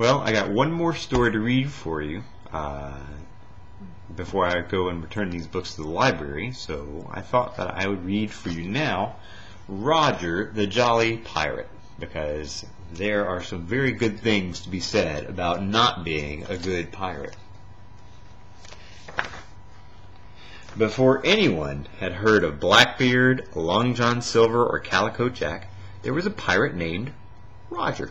Well, I got one more story to read for you before I go and return these books to the library, so I thought that I would read for you now Roger the Jolly Pirate, because there are some very good things to be said about not being a good pirate. Before anyone had heard of Blackbeard, Long John Silver, or Calico Jack, there was a pirate named Roger.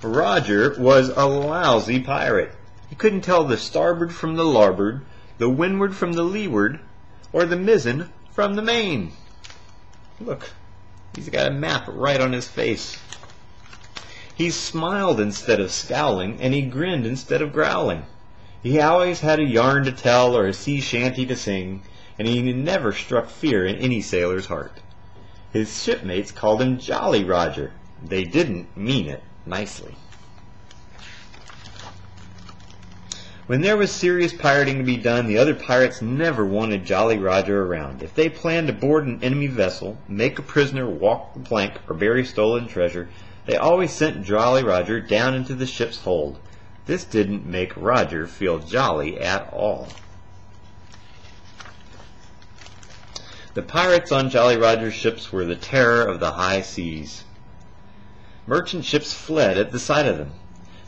Roger was a lousy pirate. He couldn't tell the starboard from the larboard, the windward from the leeward, or the mizzen from the main. Look, he's got a map right on his face. He smiled instead of scowling, and he grinned instead of growling. He always had a yarn to tell or a sea shanty to sing, and he never struck fear in any sailor's heart. His shipmates called him Jolly Roger. They didn't mean it nicely. When there was serious pirating to be done, the other pirates never wanted Jolly Roger around. If they planned to board an enemy vessel, make a prisoner walk the plank, or bury stolen treasure, they always sent Jolly Roger down into the ship's hold. This didn't make Roger feel jolly at all. The pirates on Jolly Roger's ships were the terror of the high seas. Merchant ships fled at the sight of them.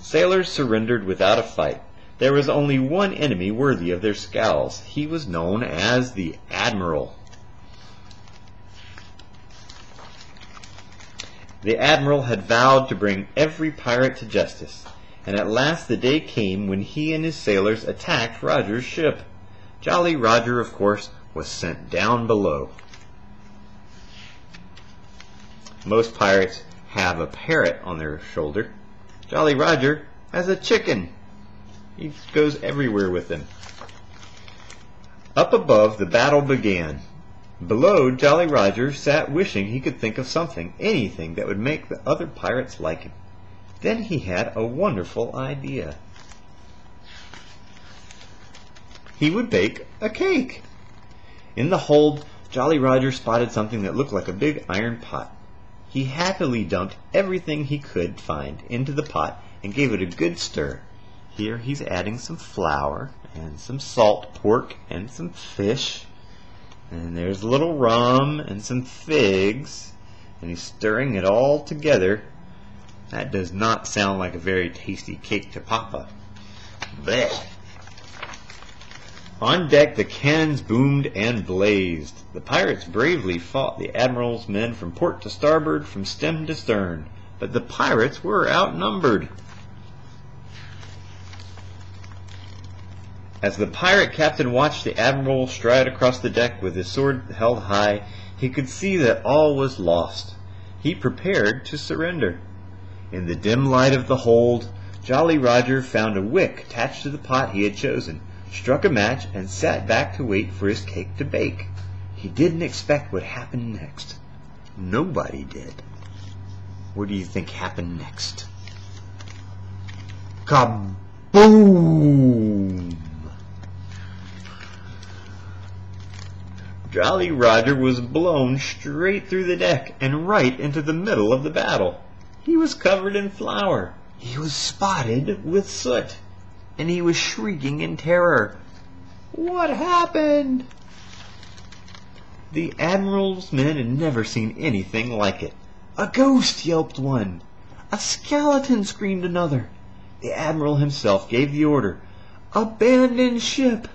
Sailors surrendered without a fight. There was only one enemy worthy of their scowls. He was known as the Admiral. The Admiral had vowed to bring every pirate to justice, and at last the day came when he and his sailors attacked Roger's ship. Jolly Roger, of course, was sent down below. Most pirates have a parrot on their shoulder. Jolly Roger has a chicken. He goes everywhere with them. Up above, the battle began. Below, Jolly Roger sat wishing he could think of something, anything that would make the other pirates like him. Then he had a wonderful idea. He would bake a cake. In the hold, Jolly Roger spotted something that looked like a big iron pot. He happily dumped everything he could find into the pot and gave it a good stir. Here he's adding some flour and some salt pork and some fish. And there's a little rum and some figs. And he's stirring it all together. That does not sound like a very tasty cake to Papa. Blech. On deck, the cannons boomed and blazed. The pirates bravely fought the Admiral's men from port to starboard, from stem to stern. But the pirates were outnumbered. As the pirate captain watched the Admiral stride across the deck with his sword held high, he could see that all was lost. He prepared to surrender. In the dim light of the hold, Jolly Roger found a wick attached to the pot he had chosen, struck a match, and sat back to wait for his cake to bake. He didn't expect what happened next. Nobody did. What do you think happened next? Kaboom! Jolly Roger was blown straight through the deck and right into the middle of the battle. He was covered in flour. He was spotted with soot. And he was shrieking in terror. What happened? The Admiral's men had never seen anything like it. A ghost, yelped one. A skeleton, screamed another. The Admiral himself gave the order. Abandon ship.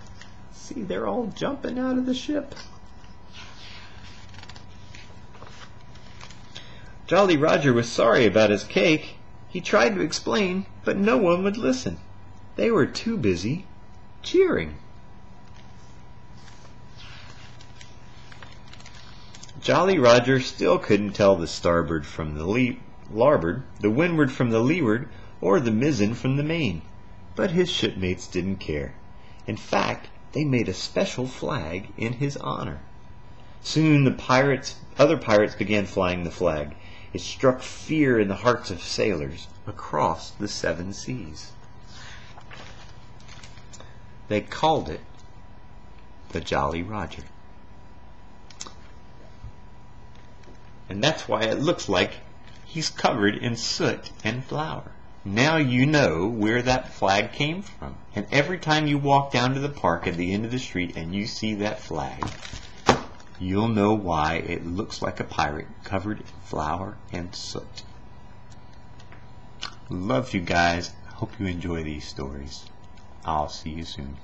See, they're all jumping out of the ship. Jolly Roger was sorry about his cake. He tried to explain, but no one would listen. They were too busy cheering. Jolly Roger still couldn't tell the starboard from the larboard, the windward from the leeward, or the mizzen from the main. But his shipmates didn't care. In fact, they made a special flag in his honor. Soon the other pirates began flying the flag. It struck fear in the hearts of sailors across the 7 seas. They called it the Jolly Roger. And that's why it looks like he's covered in soot and flour. Now you know where that flag came from. And every time you walk down to the park at the end of the street and you see that flag, you'll know why it looks like a pirate covered in flour and soot. Love you guys. Hope you enjoy these stories. I'll see you soon.